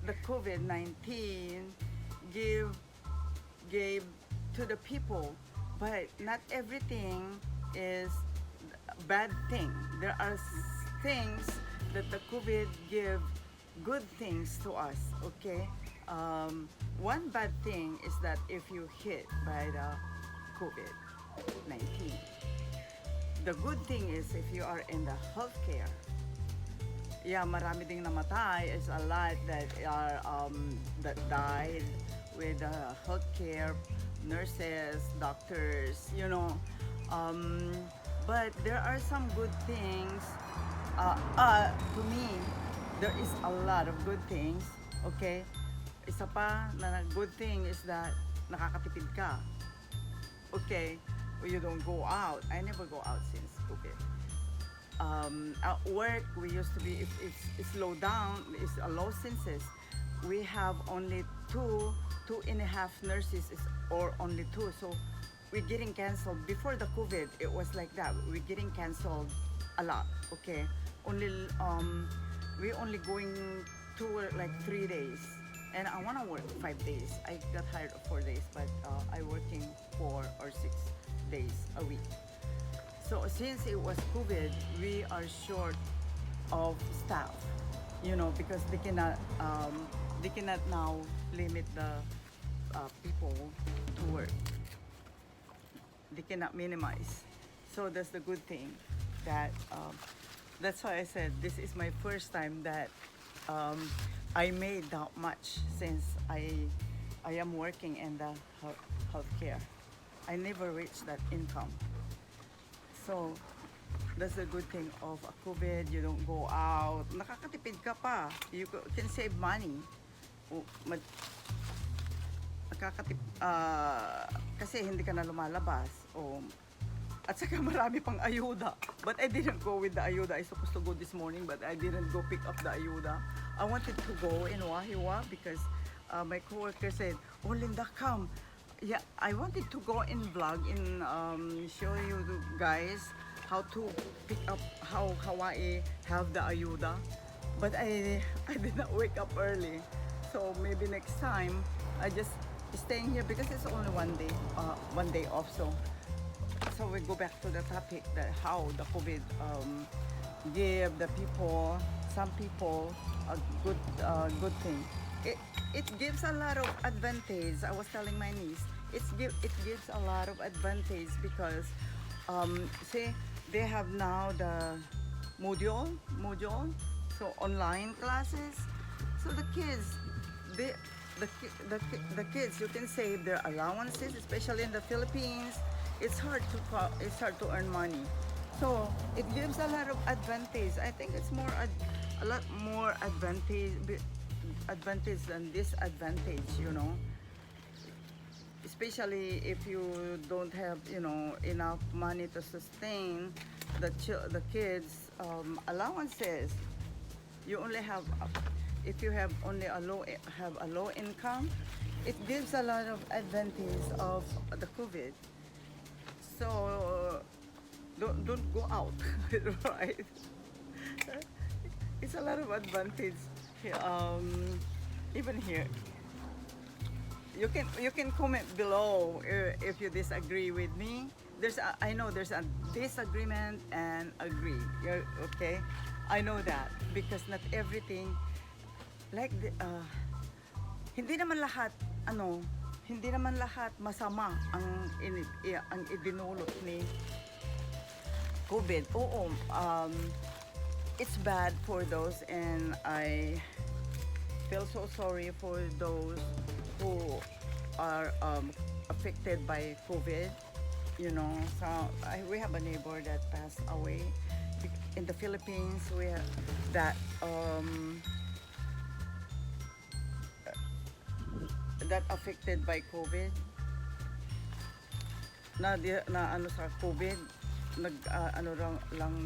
the COVID-19 gave to the people, but not everything is a bad thing. There are things that the COVID give good things to us, okay? One bad thing is that if you hit by the COVID-19, the good thing is if you are in the healthcare, yeah, marami ding namatay. It's a lot that are that died with healthcare, nurses, doctors, you know. But there are some good things. To me, there is a lot of good things. Okay, isa pa na good thing is that nakakatipid ka. Okay, you don't go out. I never go out since COVID. At work, we used to be, if it's slow down, it's a low census. We have only two and a half nurses, or only two. So we're getting canceled. Before the COVID, it was like that. We're getting canceled a lot. Okay, we only going to work like 3 days, and I want to work 5 days. I got hired of 4 days, but I working 4 or 6 days a week. So since it was COVID, we are short of staff, you know, because they cannot now limit the people to work. They cannot minimize. So that's the good thing. That's why I said this is my first time that I made that much since I am working in the healthcare. I never reached that income. So, that's the good thing of a COVID. You don't go out. Nakakatipid ka pa. You can save money. Kasi hindi ka na lumalabas. At saka marami pang ayuda. But I didn't go with the ayuda. I supposed to go this morning, but I didn't go pick up the ayuda. I wanted to go in Wahiwa because my coworker said, "Oh, Linda, come." Yeah, I wanted to go in vlog and show you guys how to pick up, how Hawaii have the ayuda. But I did not wake up early. So maybe next time I just staying here because it's only 1 day off. So we go back to the topic that how the COVID give the people, some people, a good thing. It gives a lot of advantage. I was telling my niece, it gives a lot of advantage because see, they have now the module, so online classes. So the kids, the kids, you can save their allowances, especially in the Philippines. It's hard to earn money. So it gives a lot of advantage. I think it's a lot more advantage than disadvantage, you know, especially if you don't have, you know, enough money to sustain the kids allowances. You only have, if you have only a low income, it gives a lot of advantage of the COVID. So don't go out. Right, it's a lot of advantage. Even here, you can comment below if you disagree with me. I know there's a disagreement and agree. Okay, I know that because not everything like hindi naman lahat masama ang idinulot ni COVID. Oo, it's bad for those, and I feel so sorry for those who are affected by COVID. You know, so we have a neighbor that passed away in the Philippines. We have that affected by COVID. Na ano sa COVID, lang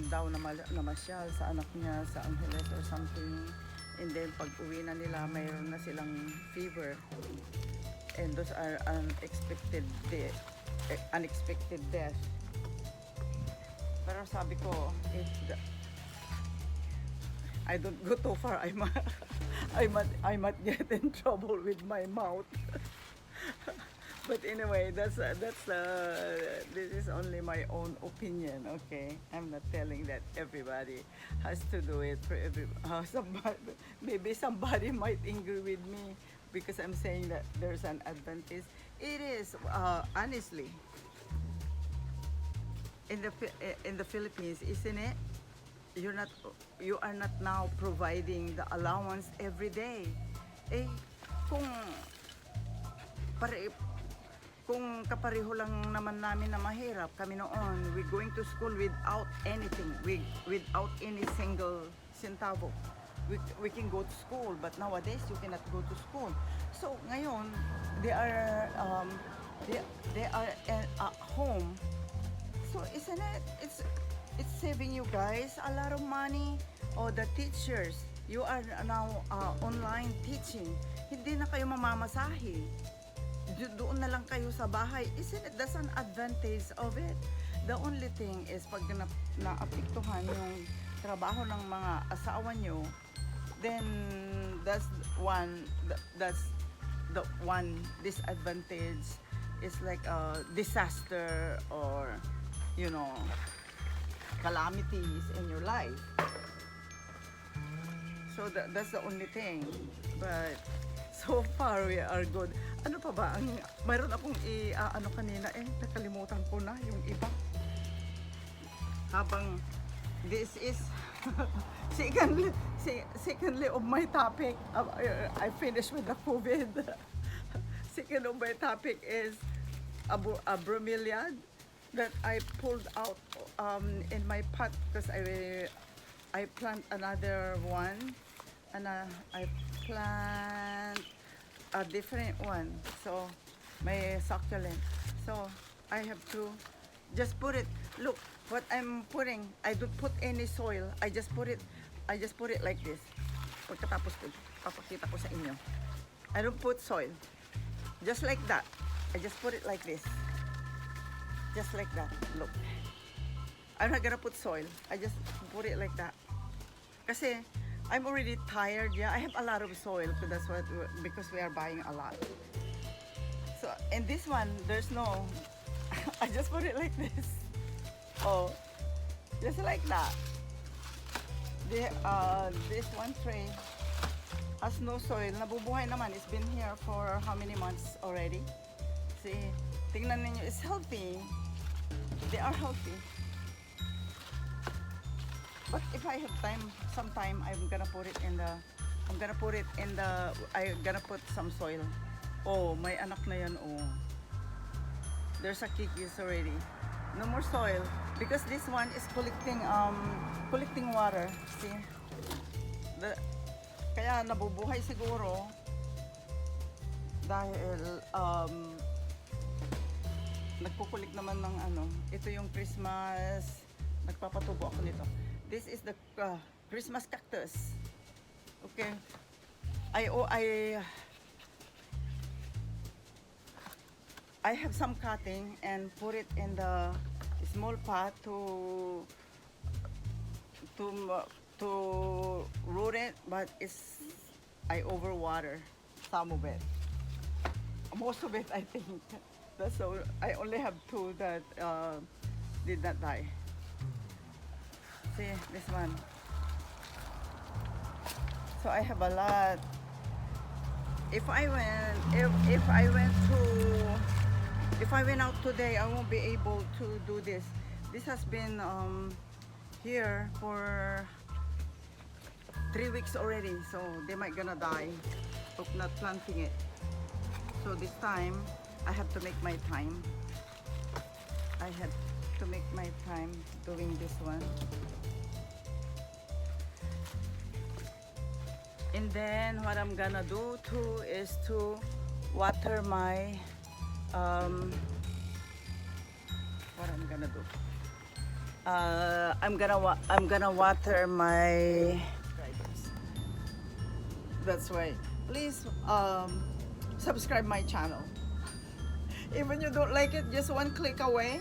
daw namasyal sa anak niya sa Angeles or something, and then pag uwi na nila mayroon na silang fever, and those are unexpected death. Pero sabi ko, I don't go too far. I might get in trouble with my mouth. But anyway, this is only my own opinion. Okay, I'm not telling that everybody has to do it for somebody. Maybe somebody might agree with me because I'm saying that there's an advantage. It is honestly in the Philippines, isn't it? You're not you are not now providing the allowance every day. Eh, kung pare kung kapareho lang naman namin na mahirap kami noon, we going to school without anything, without any single centavo. We can go to school, but nowadays you cannot go to school. So ngayon, they are at home. So isn't it? It's saving you guys a lot of money. Or the teachers, you are now online teaching. Hindi na kayo mamamasahe. Doon na lang kayo sa bahay. Isn't it? That's an advantage of it. The only thing is pag naapektuhan yung trabaho ng mga asawa nyo, then that's the one disadvantage is like a disaster or calamities in your life. So that's the only thing. But so far we are good. Ano pa ba ang mayroon akong kanina nakalimutan ko na yung iba. Habang this is secondly of my topic, I finished with the COVID. Second of my topic is a bromeliad that I pulled out in my pot because I plant another one, and I plant a different one. So my succulent. So I have to just put it. Look what I'm putting. I don't put any soil. I just put it like this. Pagkatapos ko, papakita ko sa inyo. I don't put soil. Just like that. I just put it like this. Just like that. Look. I'm not gonna put soil. I just put it like that. Kasi I'm already tired. Yeah, I have a lot of soil. So that's what because we are buying a lot. So in this one, there's no. I just put it like this. Oh, just like that. This one tray has no soil. Nabubuhay naman. It's been here for how many months already? See, tingnan ninyo. It's healthy. They are healthy. But if I have time, sometime I'm gonna put some soil. Oh, may anak na yan, oh. There's a kikis already. No more soil. Because this one is collecting water. See? Kaya nabubuhay siguro dahil nagkukulik naman ng ito yung Christmas, nagpapatubo ako nito. This is the Christmas cactus. Okay. I have some cutting and put it in the small pot to root it, but I overwater some of it. Most of it, I think. So I only have two that did not die. See this one. So I have a lot. If I went out today, I won't be able to do this. This has been here for 3 weeks already, so they might gonna die of not planting it. So this time I have to make my time. I had to make my time doing this one. And then what I'm gonna do too is to water my what I'm gonna do. I'm gonna water my. That's right. Please subscribe my channel. Even you don't like it, just one click away,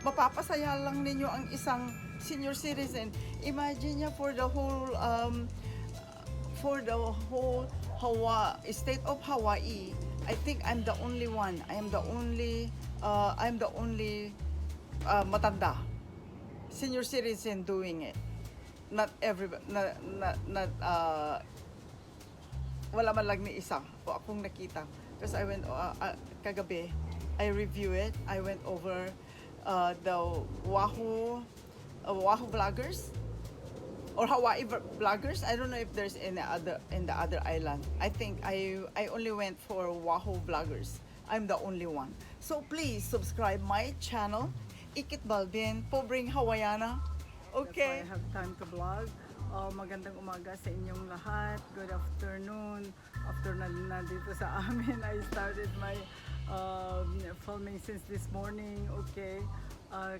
mapapasaya lang ninyo ang isang senior citizen. Imagine niya for the whole for the whole state of Hawaii, I think I'm the only one. I'm the only matanda, senior citizen doing it. Not everybody, wala man lang ni isa o akong nakita. Because I went, kagabi, I review it. I went over the Oahu vloggers or Hawaii vloggers. I don't know if there's any other in the other island. I think I only went for Oahu vloggers. I'm the only one. So please subscribe my channel, Ikit Balbin, Pobreng Hawaiiana. Okay. That's why I have time to vlog. Magandang umaga sa inyong lahat. Good afternoon. After na dito sa amin, I started my filming since this morning. Okay.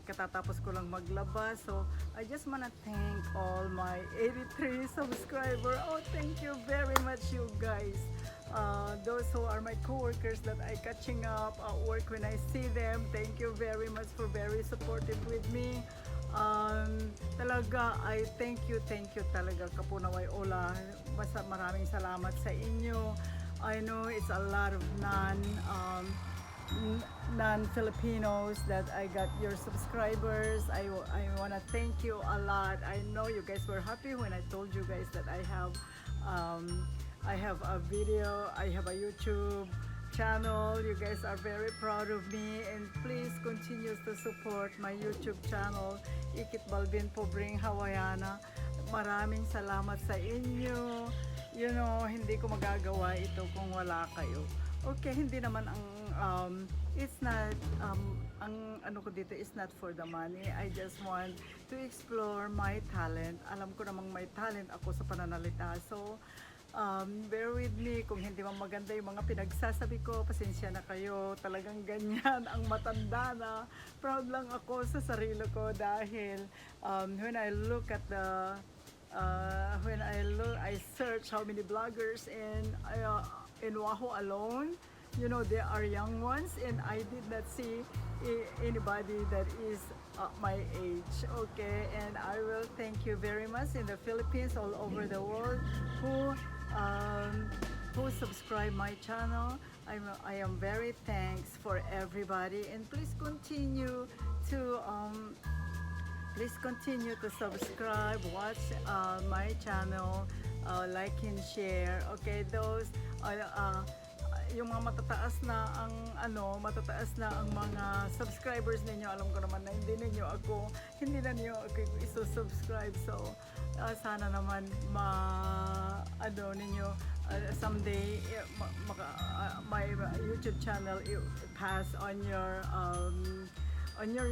Katatapos ko lang maglaba. So, I just wanna thank all my 83 subscribers. Oh, thank you very much, you guys. Those who are my co-workers that I catching up at work when I see them. Thank you very much for very supportive with me. Talaga I thank you talaga Kapunaway Ola. Basta maraming salamat sa inyo. I know it's a lot of non-Filipinos that I got your subscribers. I want to thank you a lot. I know you guys were happy when I told you guys that I have a video, I have a YouTube channel. You guys are very proud of me, and please continue to support my YouTube channel, Ikit Balbin Pobreng Hawaiiana. Maraming salamat sa inyo. You know, hindi ko magagawa ito kung wala kayo. Okay, hindi naman it's not ang ano ko dito is not for the money. I just want to explore my talent. Alam ko namang may talent ako sa pananalita. So bear with me kung hindi man maganda yung mga pinagsasabi ko, pasensya na kayo. Talagang ganyan ang matanda na. Proud lang ako sa sarili ko dahil when I look at the I search how many bloggers in Oahu alone. You know, there are young ones, and I did not see anybody that is my age. Okay, and I will thank you very much in the Philippines, all over the world, who subscribe my channel. I am very thanks for everybody, and please continue to subscribe, watch my channel, like and share. Okay, those yung mga matataas na ang mga subscribers ninyo. Alam ko naman na hindi na niyo ako iso-subscribe. So sana naman ninyo someday my YouTube channel pass on your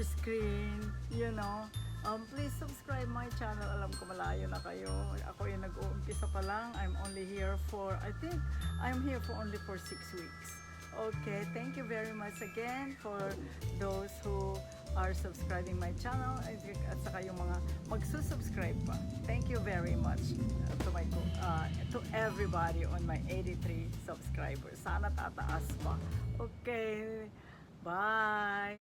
screen, you know. Please subscribe my channel. Alam ko malayo na kayo. Ako yung nag-uumpisa pa lang. I'm only here for, I think I'm here for only for 6 weeks. Okay, thank you very much again for those who are subscribing my channel at saka yung mga magsusubscribe pa. Thank you very much to everybody on my 83 subscribers. Sana tataas pa. Okay, bye!